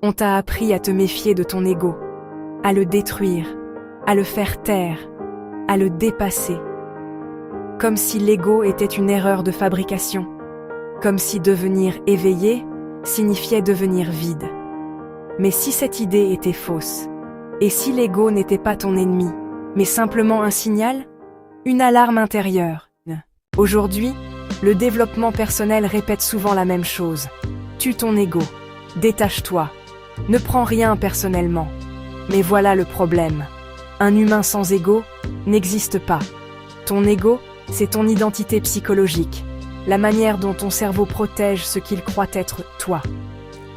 On t'a appris à te méfier de ton ego, à le détruire, à le faire taire, à le dépasser. Comme si l'ego était une erreur de fabrication, comme si devenir éveillé signifiait devenir vide. Mais si cette idée était fausse, et si l'ego n'était pas ton ennemi, mais simplement un signal, une alarme intérieure. Aujourd'hui, le développement personnel répète souvent la même chose. Tue ton ego, détache-toi, ne prends rien personnellement. Mais voilà le problème. Un humain sans ego n'existe pas. Ton ego, c'est ton identité psychologique, la manière dont ton cerveau protège ce qu'il croit être toi.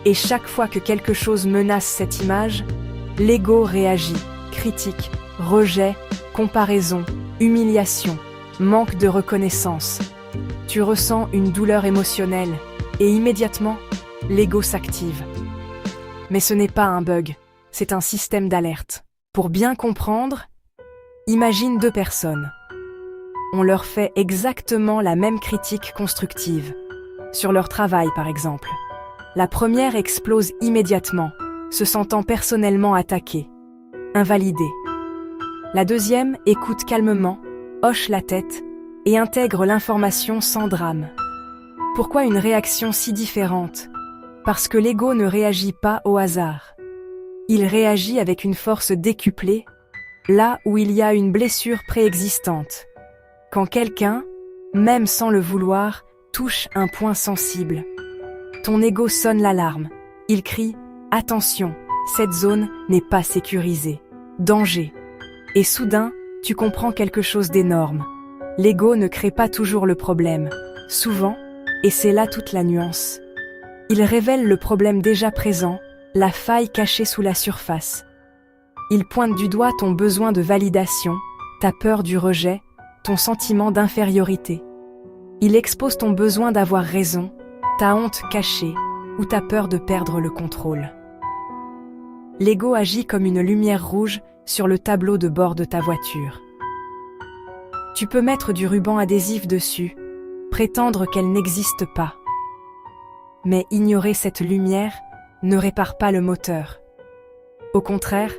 Et chaque fois que quelque chose menace cette image, l'ego réagit, critique, rejet, comparaison, humiliation, manque de reconnaissance. Tu ressens une douleur émotionnelle et immédiatement, l'ego s'active. Mais ce n'est pas un bug, c'est un système d'alerte. Pour bien comprendre, imagine deux personnes. On leur fait exactement la même critique constructive, sur leur travail par exemple. La première explose immédiatement, se sentant personnellement attaquée, invalidée. La deuxième écoute calmement, hoche la tête et intègre l'information sans drame. Pourquoi une réaction si différente ? Parce que l'ego ne réagit pas au hasard. Il réagit avec une force décuplée, là où il y a une blessure préexistante. Quand quelqu'un, même sans le vouloir, touche un point sensible, ton ego sonne l'alarme. Il crie « Attention, cette zone n'est pas sécurisée. Danger !» Et soudain, tu comprends quelque chose d'énorme. L'ego ne crée pas toujours le problème. Souvent, et c'est là toute la nuance, il révèle le problème déjà présent, la faille cachée sous la surface. Il pointe du doigt ton besoin de validation, ta peur du rejet, ton sentiment d'infériorité. Il expose ton besoin d'avoir raison, ta honte cachée ou ta peur de perdre le contrôle. L'ego agit comme une lumière rouge sur le tableau de bord de ta voiture. Tu peux mettre du ruban adhésif dessus, prétendre qu'elle n'existe pas. Mais ignorer cette lumière ne répare pas le moteur. Au contraire,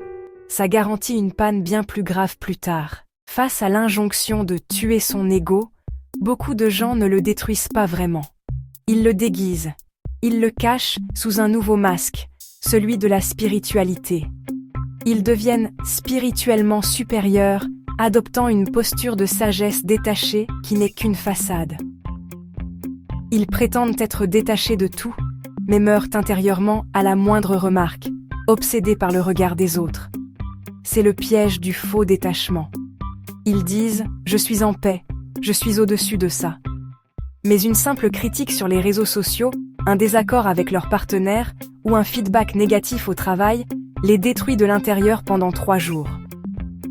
ça garantit une panne bien plus grave plus tard. Face à l'injonction de tuer son ego, beaucoup de gens ne le détruisent pas vraiment. Ils le déguisent, ils le cachent sous un nouveau masque, celui de la spiritualité. Ils deviennent spirituellement supérieurs, adoptant une posture de sagesse détachée qui n'est qu'une façade. Ils prétendent être détachés de tout, mais meurent intérieurement à la moindre remarque, obsédés par le regard des autres. C'est le piège du faux détachement. Ils disent « Je suis en paix, je suis au-dessus de ça ». Mais une simple critique sur les réseaux sociaux, un désaccord avec leur partenaire ou un feedback négatif au travail les détruit de l'intérieur pendant 3 jours.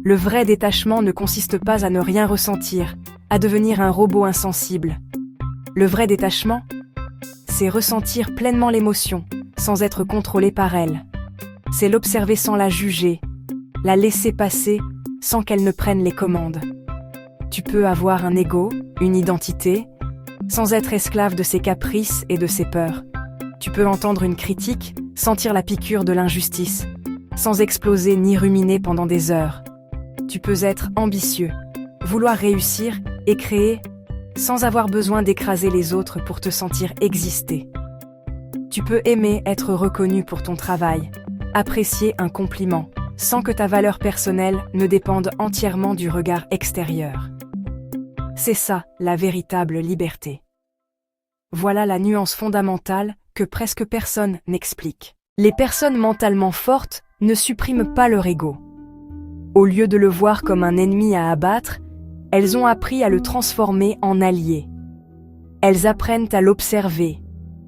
Le vrai détachement ne consiste pas à ne rien ressentir, à devenir un robot insensible. Le vrai détachement, c'est ressentir pleinement l'émotion, sans être contrôlé par elle. C'est l'observer sans la juger, la laisser passer sans qu'elle ne prenne les commandes. Tu peux avoir un ego, une identité, sans être esclave de ses caprices et de ses peurs. Tu peux entendre une critique, sentir la piqûre de l'injustice, sans exploser ni ruminer pendant des heures. Tu peux être ambitieux, vouloir réussir et créer, sans avoir besoin d'écraser les autres pour te sentir exister. Tu peux aimer être reconnu pour ton travail, apprécier un compliment, sans que ta valeur personnelle ne dépende entièrement du regard extérieur. C'est ça, la véritable liberté. Voilà la nuance fondamentale que presque personne n'explique. Les personnes mentalement fortes ne suppriment pas leur ego. Au lieu de le voir comme un ennemi à abattre, elles ont appris à le transformer en allié. Elles apprennent à l'observer,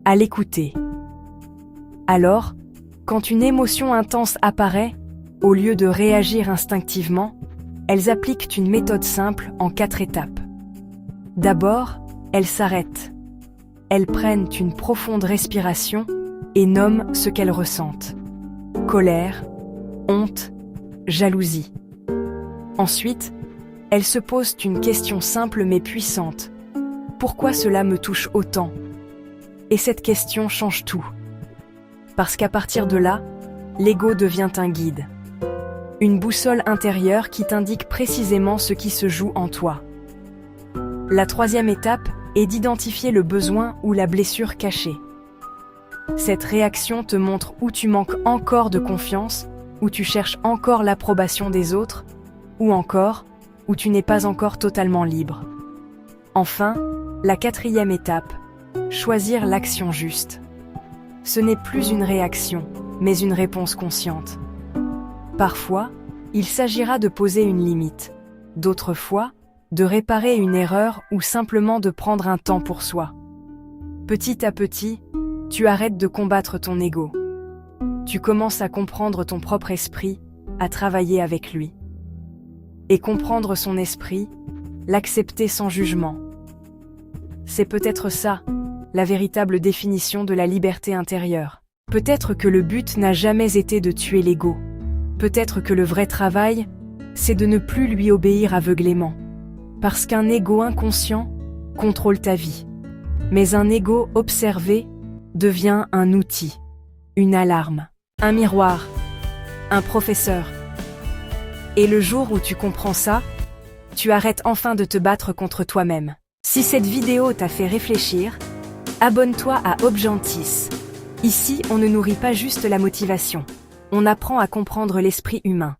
à l'écouter. Alors, quand une émotion intense apparaît, au lieu de réagir instinctivement, elles appliquent une méthode simple en 4 étapes. D'abord, elles s'arrêtent. Elles prennent une profonde respiration et nomment ce qu'elles ressentent. Colère, honte, jalousie. Ensuite, elles se posent une question simple mais puissante. Pourquoi cela me touche autant ? Et cette question change tout. Parce qu'à partir de là, l'ego devient un guide. Une boussole intérieure qui t'indique précisément ce qui se joue en toi. La troisième étape est d'identifier le besoin ou la blessure cachée. Cette réaction te montre où tu manques encore de confiance, où tu cherches encore l'approbation des autres, ou encore où tu n'es pas encore totalement libre. Enfin, la quatrième étape, choisir l'action juste. Ce n'est plus une réaction, mais une réponse consciente. Parfois, il s'agira de poser une limite. D'autres fois, de réparer une erreur ou simplement de prendre un temps pour soi. Petit à petit, tu arrêtes de combattre ton ego. Tu commences à comprendre ton propre esprit, à travailler avec lui. Et comprendre son esprit, l'accepter sans jugement. C'est peut-être ça, la véritable définition de la liberté intérieure. Peut-être que le but n'a jamais été de tuer l'ego. Peut-être que le vrai travail, c'est de ne plus lui obéir aveuglément. Parce qu'un ego inconscient contrôle ta vie. Mais un ego observé devient un outil, une alarme, un miroir, un professeur. Et le jour où tu comprends ça, tu arrêtes enfin de te battre contre toi-même. Si cette vidéo t'a fait réfléchir, abonne-toi à Obgentis. Ici, on ne nourrit pas juste la motivation, on apprend à comprendre l'esprit humain.